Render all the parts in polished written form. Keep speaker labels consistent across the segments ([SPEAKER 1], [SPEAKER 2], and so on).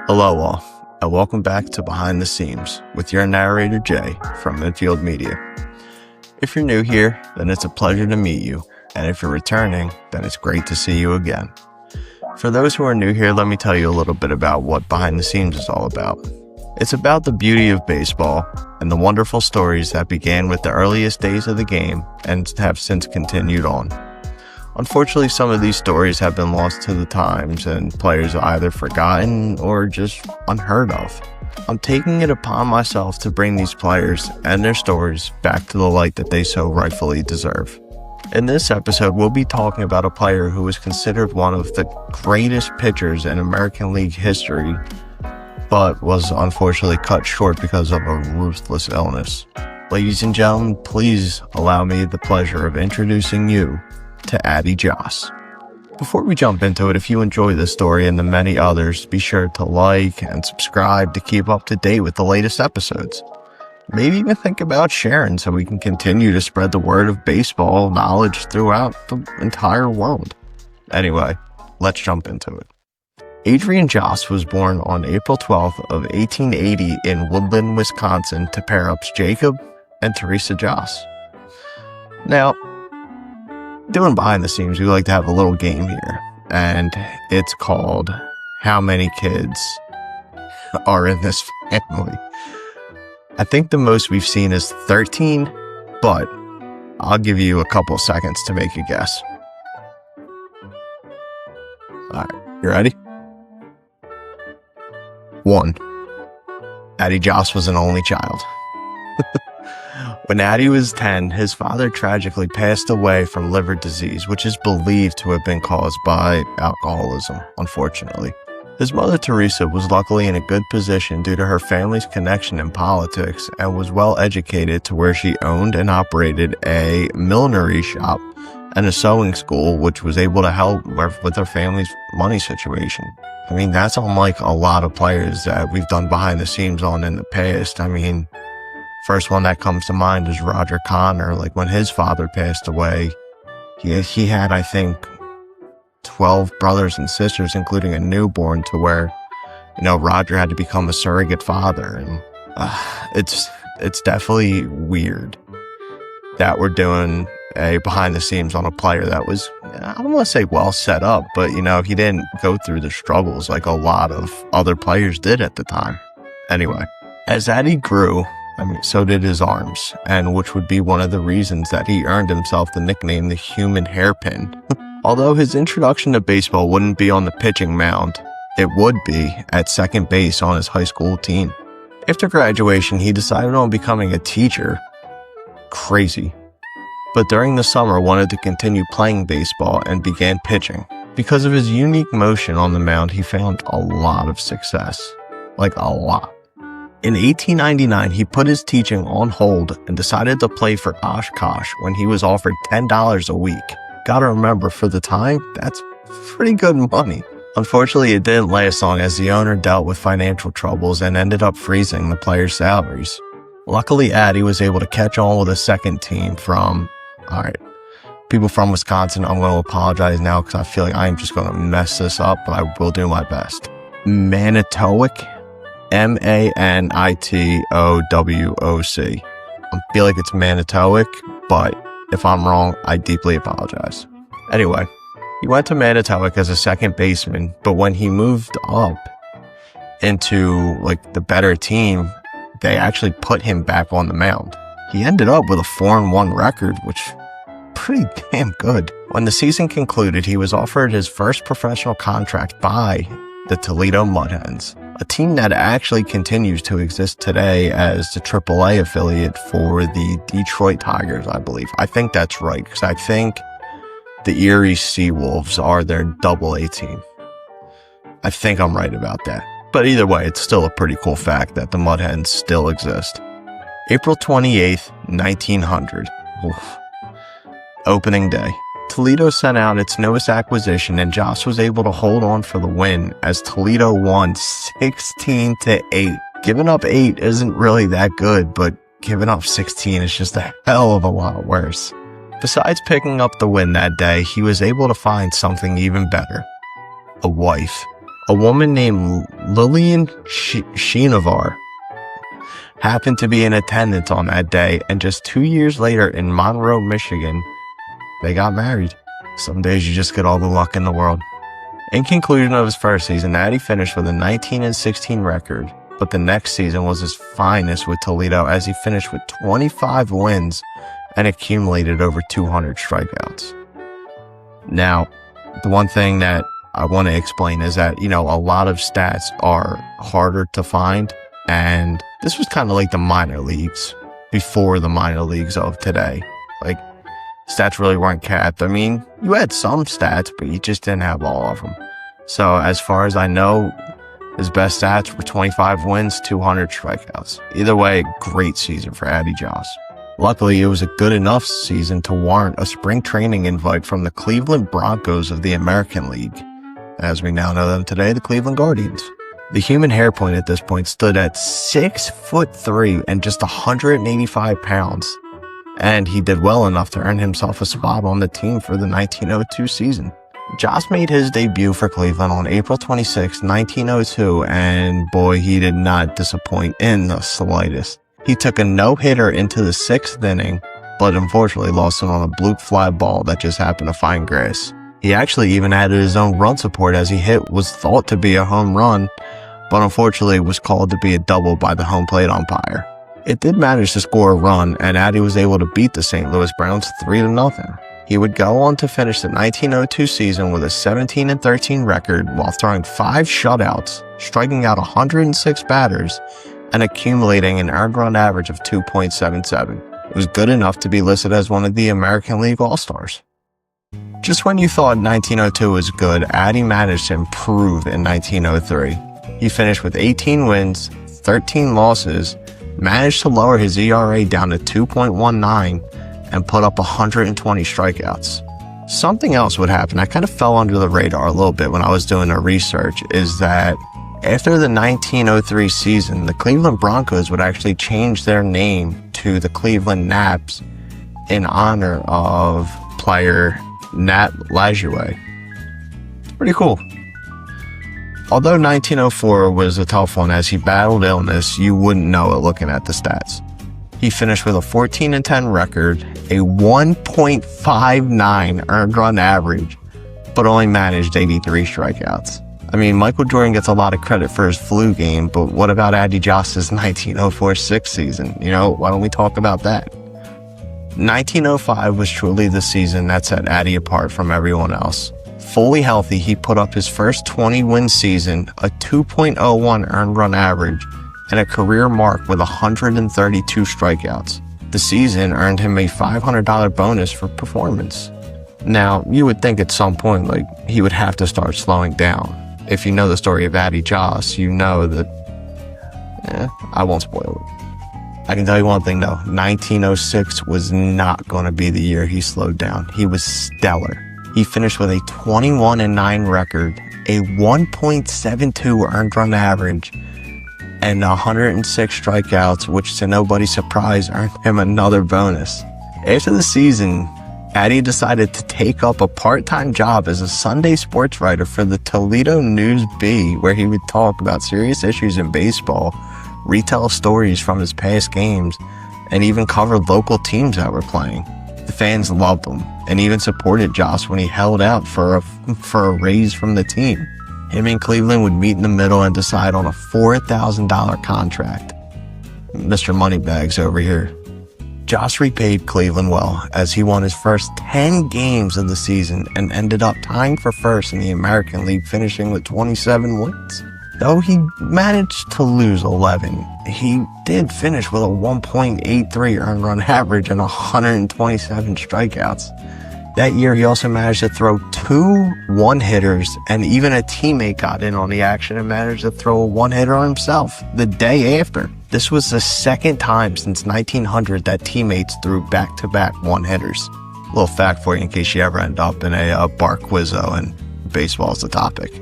[SPEAKER 1] Hello all, and welcome back to Behind the Seams with your narrator Jay from Infield Media. If you're new here, then it's a pleasure to meet you, and if you're returning, then it's great to see you again. For those who are new here, let me tell you a little bit about what Behind the Seams is all about. It's about the beauty of baseball and the wonderful stories that began with the earliest days of the game and have since continued on. Unfortunately, some of these stories have been lost to the times and players are either forgotten or just unheard of. I'm taking it upon myself to bring these players and their stories back to the light that they so rightfully deserve. In this episode, we'll be talking about a player who was considered one of the greatest pitchers in American League history, but was unfortunately cut short because of a ruthless illness. Ladies and gentlemen, please allow me the pleasure of introducing you to Addie. Before we jump into it, if you enjoy this story and the many others, be sure to like and subscribe to keep up to date with the latest episodes. Maybe even think about sharing so we can continue to spread the word of baseball knowledge throughout the entire world. Anyway, let's jump into it. Adrian was born on April 12th of 1880 in Woodland, Wisconsin to parents Jacob and Teresa Joss. Now, doing Behind the Seams, we like to have a little game here, and it's called How Many Kids Are in This Family? I think the most we've seen is 13, but I'll give you a couple seconds to make a guess. All right, you ready? 1. Addie was an only child. When Addie was 10, his father tragically passed away from liver disease, which is believed to have been caused by alcoholism, unfortunately. His mother, Teresa, was luckily in a good position due to her family's connection in politics and was well educated to where she owned and operated a millinery shop and a sewing school, which was able to help with her family's money situation. I mean, that's unlike a lot of players that we've done Behind the Seams on in the past. I mean, first one that comes to mind is Roger Connor. Like when his father passed away, he had, I think, 12 brothers and sisters, including a newborn, to where, Roger had to become a surrogate father. And it's definitely weird that we're doing a Behind the Seams on a player that was, I don't want to say well set up, but, he didn't go through the struggles like a lot of other players did at the time. Anyway, as Addie grew, so did his arms, and which would be one of the reasons that he earned himself the nickname the human hairpin. Although his introduction to baseball wouldn't be on the pitching mound, it would be at second base on his high school team. After graduation, he decided on becoming a teacher. Crazy. But during the summer, wanted to continue playing baseball and began pitching. Because of his unique motion on the mound, he found a lot of success. Like a lot. In 1899, he put his teaching on hold and decided to play for Oshkosh when he was offered $10 a week. Gotta remember, for the time, that's pretty good money. Unfortunately, it didn't last long as the owner dealt with financial troubles and ended up freezing the players' salaries. Luckily, Addie was able to catch on with a second team from, people from Wisconsin, I'm going to apologize now because I feel like I'm just going to mess this up, but I will do my best. Manitowoc. Manitowoc. I feel like it's Manitowoc, but if I'm wrong, I deeply apologize. Anyway, he went to Manitowoc as a second baseman, but when he moved up into the better team, they actually put him back on the mound. He ended up with a 4-1 record, which pretty damn good. When the season concluded, he was offered his first professional contract by the Toledo Mud Hens, a team that actually continues to exist today as the AAA affiliate for the Detroit Tigers, I believe. I think that's right, because I think the Erie Seawolves are their AA team. I think I'm right about that. But either way, it's still a pretty cool fact that the Mud Hens still exist. April 28th, 1900. Oof. Opening day. Toledo sent out its newest acquisition, and Joss was able to hold on for the win as Toledo won 16-8. Giving up 8 isn't really that good, but giving up 16 is just a hell of a lot worse. Besides picking up the win that day, he was able to find something even better. A wife. A woman named Lillian Shinovar happened to be in attendance on that day, and just 2 years later in Monroe, Michigan, they got married. Some days you just get all the luck in the world. In conclusion of his first season, Addie finished with a 19-16 record, but the next season was his finest with Toledo as he finished with 25 wins and accumulated over 200 strikeouts. Now, the one thing that I want to explain is that, a lot of stats are harder to find, and this was kind of like the minor leagues before the minor leagues of today. Like, stats really weren't capped. I mean, you had some stats, but you just didn't have all of them. So as far as I know, his best stats were 25 wins, 200 strikeouts. Either way, great season for Addie Joss. Luckily, it was a good enough season to warrant a spring training invite from the Cleveland Broncos of the American League. As we now know them today, the Cleveland Guardians. The human hair point at this point stood at 6'3" and just 185 pounds. And he did well enough to earn himself a spot on the team for the 1902 season. Joss made his debut for Cleveland on April 26, 1902, and boy, he did not disappoint in the slightest. He took a no-hitter into the 6th inning, but unfortunately lost it on a bloop fly ball that just happened to find grass. He actually even added his own run support as he hit was thought to be a home run, but unfortunately was called to be a double by the home plate umpire. It did manage to score a run, and Addie was able to beat the St. Louis Browns 3-0. He would go on to finish the 1902 season with a 17-13 record while throwing 5 shutouts, striking out 106 batters, and accumulating an earned run average of 2.77. It was good enough to be listed as one of the American League All-Stars. Just when you thought 1902 was good, Addie managed to improve in 1903. He finished with 18 wins, 13 losses, managed to lower his ERA down to 2.19, and put up 120 strikeouts. Something else would happen. I kind of fell under the radar a little bit when I was doing the research, is that after the 1903 season, the Cleveland Broncos would actually change their name to the Cleveland Naps in honor of player Nat Lajoie. It's pretty cool. Although 1904 was a tough one as he battled illness, you wouldn't know it looking at the stats. He finished with a 14-10 record, a 1.59 earned run average, but only managed 83 strikeouts. I mean, Michael Jordan gets a lot of credit for his flu game, but what about Addie Joss's 1904-06 season? Why don't we talk about that? 1905 was truly the season that set Addie apart from everyone else. Fully healthy, he put up his first 20-win season, a 2.01 earned run average, and a career mark with 132 strikeouts. The season earned him a $500 bonus for performance. Now, you would think at some point, he would have to start slowing down. If you know the story of Addie Joss, you know that, I won't spoil it. I can tell you one thing though, 1906 was not going to be the year he slowed down. He was stellar. He finished with a 21-9 record, a 1.72 earned run average, and 106 strikeouts, which to nobody's surprise earned him another bonus. After the season, Addie decided to take up a part-time job as a Sunday sports writer for the Toledo News-Bee, where he would talk about serious issues in baseball, retell stories from his past games, and even cover local teams that were playing. The fans loved him and even supported Joss when he held out for a raise from the team. Him and Cleveland would meet in the middle and decide on a $4,000 contract. Mr. Moneybags over here. Joss repaid Cleveland well as he won his first 10 games of the season and ended up tying for first in the American League, finishing with 27 wins. Though he managed to lose 11, he did finish with a 1.83 earned run average and 127 strikeouts. That year, he also managed to throw 2 one-hitters, and even a teammate got in on the action and managed to throw a one-hitter himself the day after. This was the second time since 1900 that teammates threw back-to-back one-hitters. Little fact for you in case you ever end up in a bar quizzo and baseball is the topic.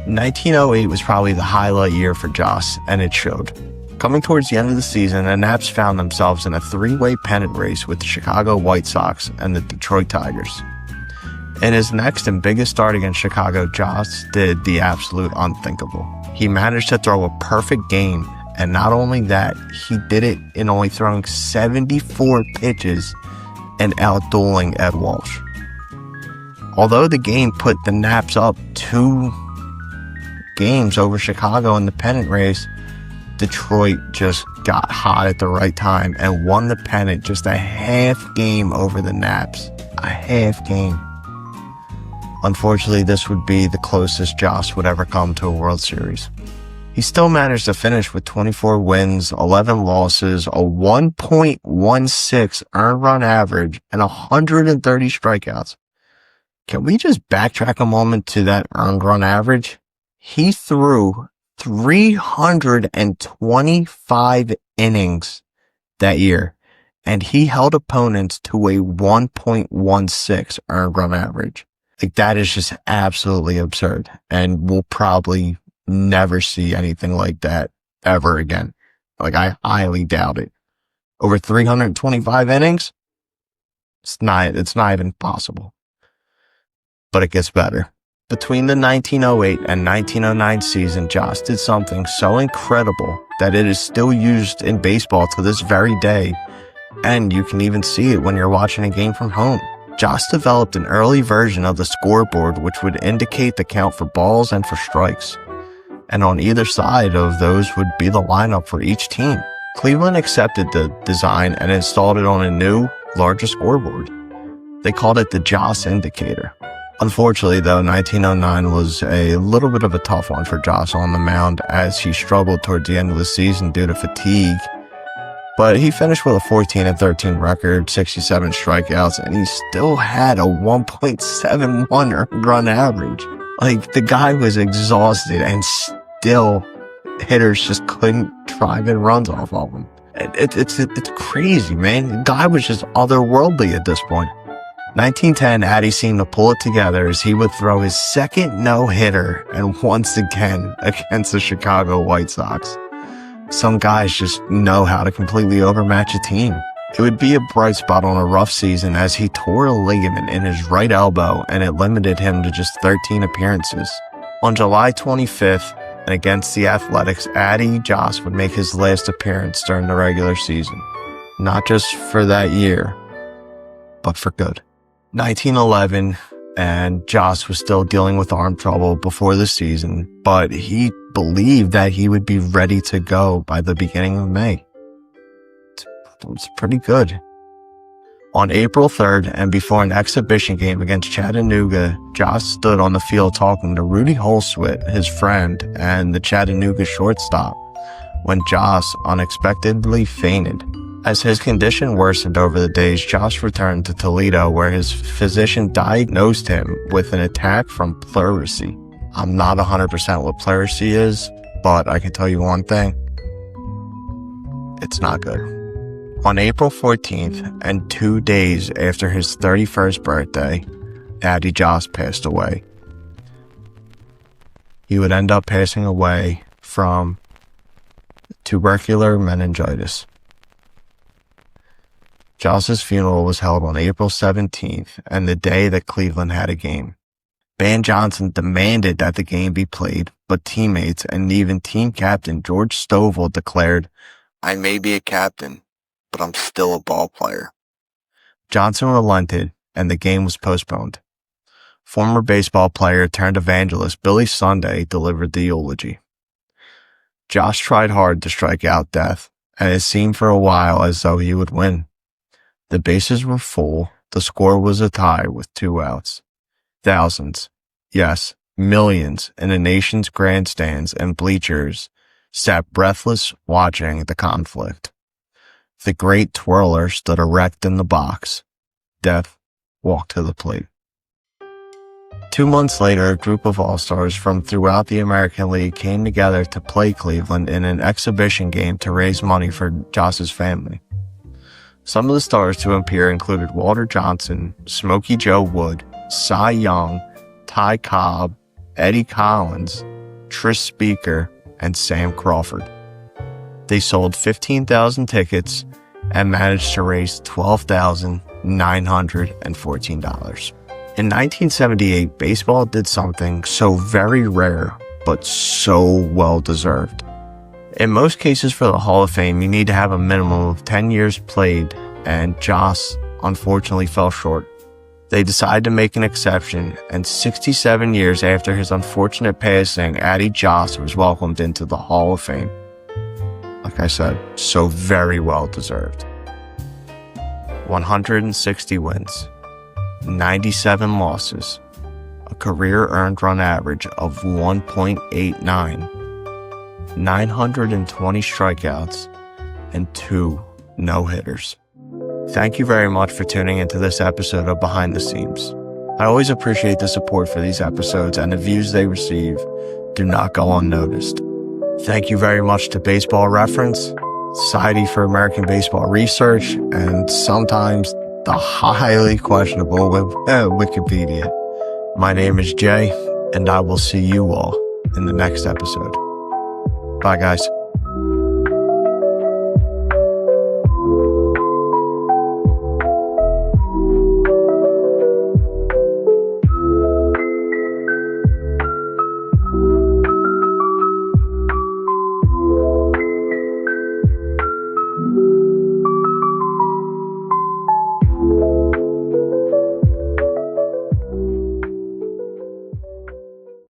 [SPEAKER 1] 1908 was probably the highlight year for Joss, and it showed. Coming towards the end of the season, the Naps found themselves in a 3-way pennant race with the Chicago White Sox and the Detroit Tigers. In his next and biggest start against Chicago, Joss did the absolute unthinkable. He managed to throw a perfect game, and not only that, he did it in only throwing 74 pitches and outdueling Ed Walsh. Although the game put the Naps up 2 games over Chicago in the pennant race, Detroit just got hot at the right time and won the pennant just a half game over the Naps. A half game. Unfortunately, this would be the closest Joss would ever come to a World Series. He still managed to finish with 24 wins, 11 losses, a 1.16 earned run average, and 130 strikeouts. Can we just backtrack a moment to that earned run average? He threw 325 innings that year, and he held opponents to a 1.16 earned run average. Like, that is just absolutely absurd, and we'll probably never see anything like that ever again. Like, I highly doubt it. Over 325 innings? It's not even possible. But it gets better. Between the 1908 and 1909 season, Joss did something so incredible that it is still used in baseball to this very day, and you can even see it when you're watching a game from home. Joss developed an early version of the scoreboard which would indicate the count for balls and for strikes, and on either side of those would be the lineup for each team. Cleveland accepted the design and installed it on a new, larger scoreboard. They called it the Joss indicator. Unfortunately, though, 1909 was a little bit of a tough one for Joss on the mound as he struggled towards the end of the season due to fatigue. But he finished with a 14-13 record, 67 strikeouts, and he still had a 1.71 earned run average. Like, the guy was exhausted, and still hitters just couldn't drive in runs off of him. It's crazy, man. The guy was just otherworldly at this point. 1910, Addie seemed to pull it together as he would throw his second no-hitter, and once again against the Chicago White Sox. Some guys just know how to completely overmatch a team. It would be a bright spot on a rough season as he tore a ligament in his right elbow, and it limited him to just 13 appearances. On July 25th, and against the Athletics, Addie Joss would make his last appearance during the regular season. Not just for that year, but for good. 1911, and Joss was still dealing with arm trouble before the season, but he believed that he would be ready to go by the beginning of May. It's pretty good. On April 3rd, and before an exhibition game against Chattanooga, Joss stood on the field talking to Rudy Holswit, his friend, and the Chattanooga shortstop, when Joss unexpectedly fainted. As his condition worsened over the days, Joss returned to Toledo, where his physician diagnosed him with an attack from pleurisy. I'm not 100% what pleurisy is, but I can tell you one thing. It's not good. On April 14th, and 2 days after his 31st birthday, Addie Joss passed away. He would end up passing away from tubercular meningitis. Joss's funeral was held on April 17th, and the day that Cleveland had a game. Van Johnson demanded that the game be played, but teammates and even team captain George Stovall declared, "I may be a captain, but I'm still a ball player." Johnson relented, and the game was postponed. Former baseball player turned evangelist Billy Sunday delivered the eulogy. Joss tried hard to strike out death, and it seemed for a while as though he would win. The bases were full. The score was a tie with 2 outs. Thousands, yes, millions in the nation's grandstands and bleachers sat breathless watching the conflict. The great twirler stood erect in the box. Death walked to the plate. 2 months later, a group of all-stars from throughout the American League came together to play Cleveland in an exhibition game to raise money for Joss's family. Some of the stars to appear included Walter Johnson, Smokey Joe Wood, Cy Young, Ty Cobb, Eddie Collins, Tris Speaker, and Sam Crawford. They sold 15,000 tickets and managed to raise $12,914. In 1978, baseball did something so very rare, but so well deserved. In most cases for the Hall of Fame, you need to have a minimum of 10 years played, and Joss unfortunately fell short. They decided to make an exception, and 67 years after his unfortunate passing, Addie Joss was welcomed into the Hall of Fame. Like I said, so very well deserved. 160 wins, 97 losses, a career earned run average of 1.89, 920 strikeouts, and 2 no-hitters. Thank you very much for tuning into this episode of Behind the Scenes. I always appreciate the support for these episodes, and the views they receive do not go unnoticed. Thank you very much to Baseball Reference, Society for American Baseball Research, and sometimes the highly questionable Wikipedia. My name is Jay, and I will see you all in the next episode. Bye, guys.